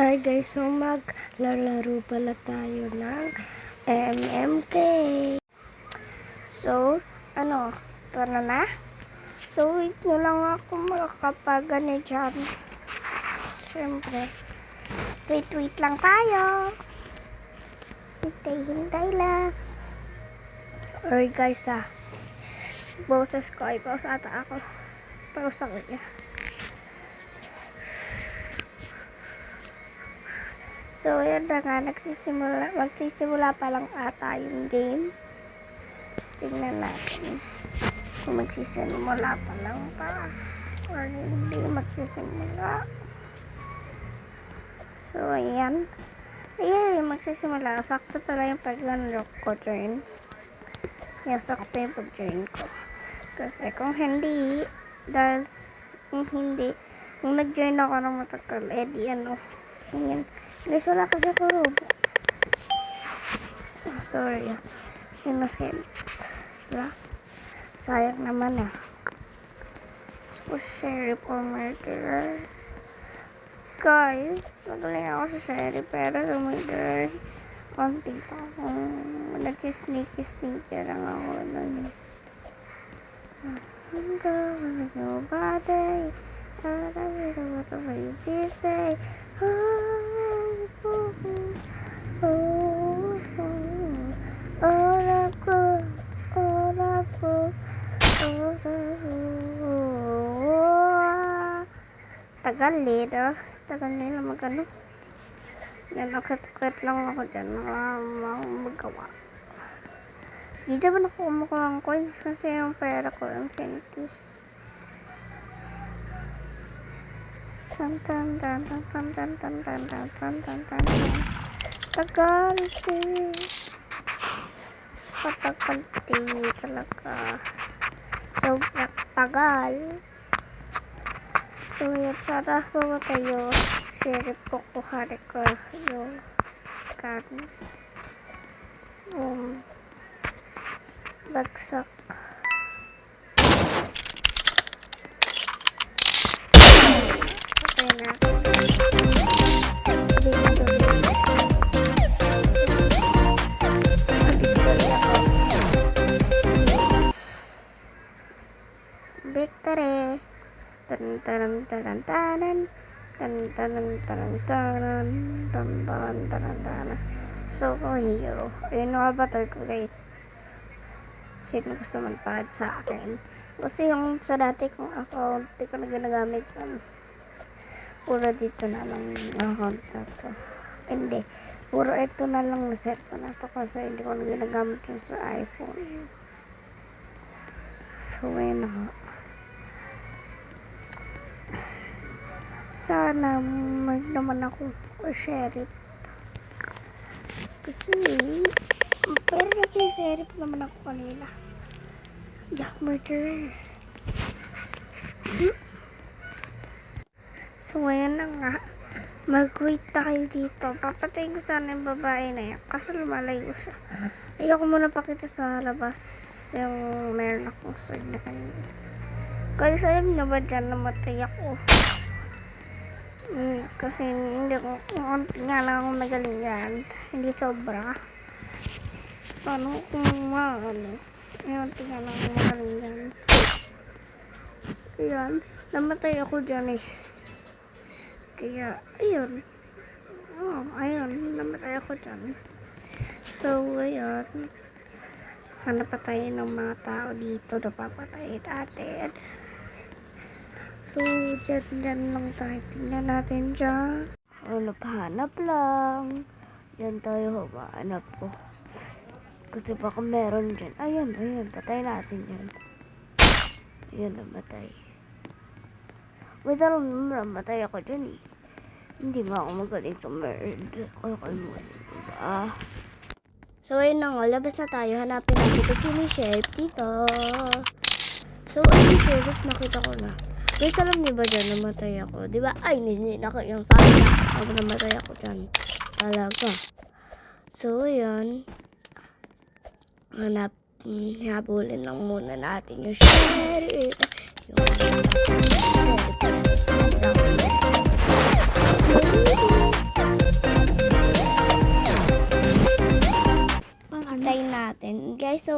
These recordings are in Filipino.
Hi guys, so maglalaro pala tayo ng MMK. So, tara na. So, wait nyo lang ako makakapagano dyan. Siyempre, wait lang tayo. Hintay lang. Alright guys, boses ko ay pause ata ako. Pause ako niya. So, yun na nga, magsisimula pa lang ata yung game. Tingnan natin kung magsisimula pa lang pa or hindi magsisimula. So, ayan. Ayan, magsisimula. Sakto pala yung pag-unlock ko join. Yan, sakto yung pag-join ko. Kasi kung hindi, kung nag-join ako ng matagal, di ayan. Guys, wala kasi ako Robux. Oh, sorry. Innocent. Diba? Sayang naman So, sheriff or murderer. Guys, magaling ako sa sheriff pero sa murderer, konti lang. Nag-sneaky lang ako nun. Nobody. I don't know what to say. Tagal nila magano. Yan, nakit lang ako dyan. Magawa. Di naman ako kumukuha ng coins kasi yung pera ko infinity. Patagalti talaga. Sobrang tagal. So, yan. Sana mamatay yung sheriff ko. Kuhari ko yung bagsak. Okay na. Victory. So, hero. Ayun ang avatar ko, guys. Sino gusto magpahad sa akin? Kasi yung sa dati kong account, di ko na ginagamit yun. Puro dito na lang yung account na to. Hindi. Puro ito na lang na set ko na to kasi hindi ko na ginagamit yun sa iPhone. So, ayun na. Sana naman ako sheriff. Kasi pero nag-sheriff naman ako kanina. Yeah, murderer. So, ayan na nga. Mag-wait tayo dito. Papatayin ko sana yung babae na yan. Kaso lumalayo siya. Ayoko muna pakita sa labas yung meron akong sword na kanina. Kasi alam na ba dyan namatay ako? Kasi hindi ko, konti nga lang akong magaling yan. Hindi sobra. Paano kung konti nga lang akong magaling yan. Ayan, namatay ako dyan Kaya, ayun. Namatay ako dyan. So, ayun. Hanap pa tayo ng mga tao dito na papatayin natin. So, dyan lang tayo. Tingnan natin dyan. Hanap lang. Dyan tayo humahanap po. Kasi baka meron dyan. Ayun. Patay natin dyan. Ayun, namatay. Wait, namatay ako dyan Hindi nga ako magaling sa murder. So, ayun na nga. Labas na tayo. Hanapin natin kasi may sheriff dito. So, ayun yung sheriff. Nakita ko na. Guys, alam niyo ba dyan namatay ako? Diba? Ay, hindi ako yung sana. Ako namatay ako dyan. Talaga. So, ayan. Habulin lang muna natin yung sheriff. Yung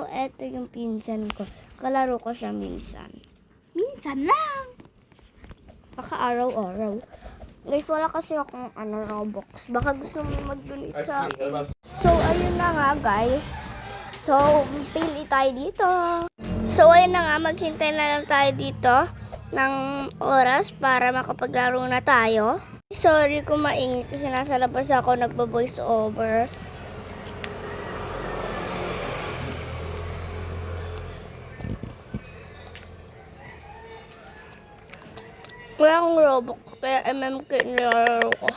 So, eto yung pinsan ko. Kalaro ko siya minsan. Minsan lang. Baka araw-araw. Guys, wala kasi akong Robux. Baka gusto mo mag-donate sa akin. So, ayun na nga guys. So, pili tayo dito. So, ayun na nga. Maghintay na lang tayo dito ng oras para makapaglaro na tayo. Sorry kung maingit kasi nasa labas ako nagpa-voice over. Wala akong Robux, kaya MMK nilalaro ko.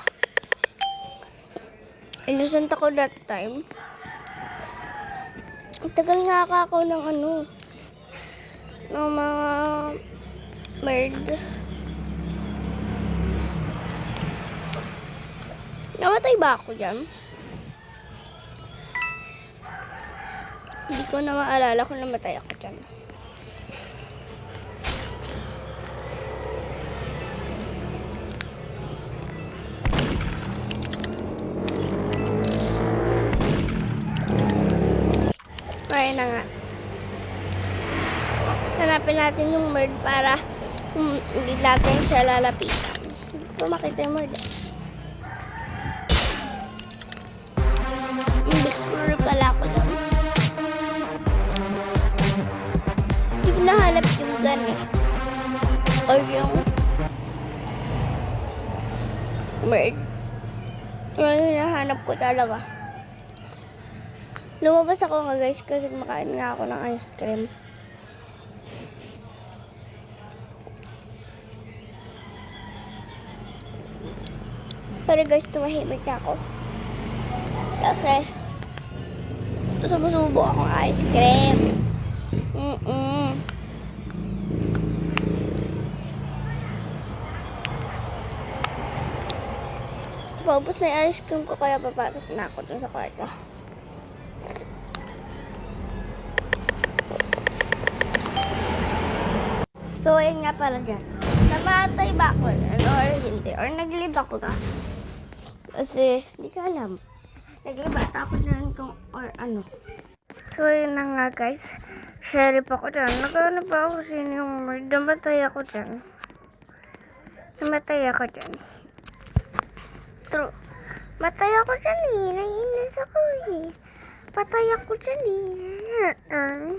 Innocent ako that time. Ang tagal nga ako ng ng mga merd. Namatay ba ako dyan? Hindi ko na maalala kung namatay ako dyan. Kaya na nga. Hanapin natin yung merd para hindi natin siya lalapitan. Hindi ko makita yung merd. Victor pala ako doon. Hindi ko nahanap yung gun eh. O yung merd. Ngayon nahanap ko talaga. Lumabas ako nga guys kasi kumakain nga ako ng ice cream. Pero guys, tumahimik ako. Kasi sumusubo akong ice cream. Paubos na yung ice cream ko kaya papasok na ako dun sa kwarto. So, ayun nga pala dyan. Namatay ba ako or hindi? Or naglib ako na? Kasi, hindi ko alam. Nagliba ako na kung or ano. So, ayun na nga guys. Sheriff ako dyan. Nagkaano pa ako sino yung murder. Namatay ako dyan. Namatay ako dyan. True. Matay ako dyan eh. Naiinis ako eh. Patay ako dyan eh.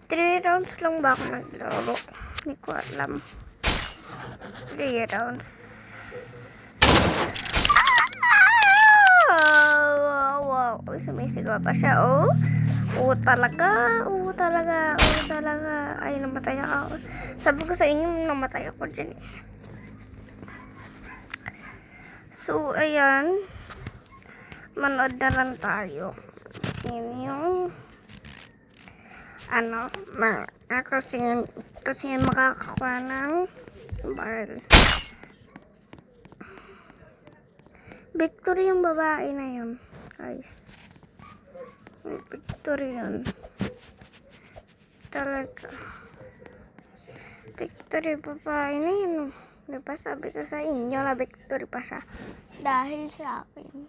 3 rounds lang ba ako naglaro? Hindi ko alam. 3 rounds. Wow. Sumisigaw pa siya, oh. Oo talaga. Ay, namatay ako. Sabi ko sa inyo, namatay ako dyan eh. So, ayan. Manood na lang tayo. Sino yung kasi makakakuha ng barrel. Victory yung babae na yun, guys. Victory yun. Talaga. Victory babae na yun. Diba sabi ko sa inyo na victory pa siya. Dahil sa akin.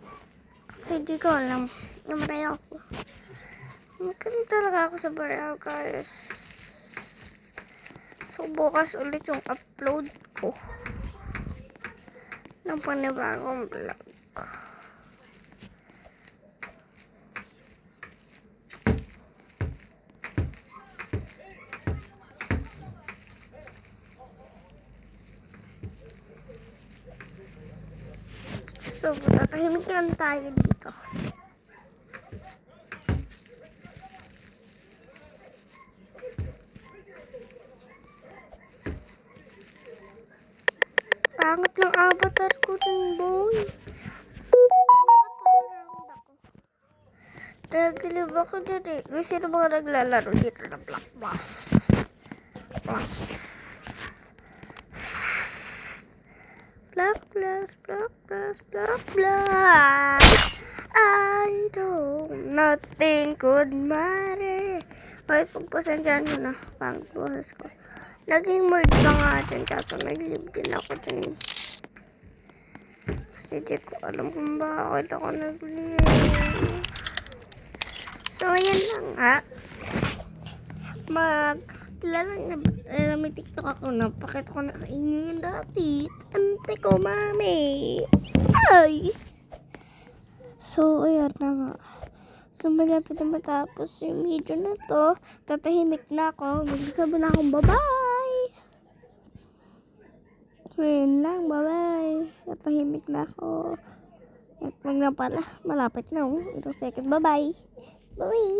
Kasi di ko alam. Namatay ako. Magaling talaga ako sa barrel, guys. So, bukas ulit yung upload ko ng panibagong vlog. So, tatahimik lang tayo dito. Pangit ng avatar ko dun, boy. Nagdilib ako dun eh. Guys, sino mga naglalaro dito na Black Boss? Black. I don't, nothing could matter. Guys, pagpasensyahan mo na. Pangit boses ko. Naging mood pa nga dyan, kaso nag-live din ako dyan. Kasi di ko alam kung bakit ako nag-live. So, ayan lang nga. kilala na, may TikTok ako na, pakita ko na sa inyo yung dati. Ante ko, mami. Ay! So, ayan na nga. So, malapit na matapos yung video na to. Tatahimik na ako. Magsasabi na akong bye-bye. So, yun lang. Bye-bye. Tatahimik na ako. At wag na pala. Malapit na. Itong second. Bye-bye. Bye-bye.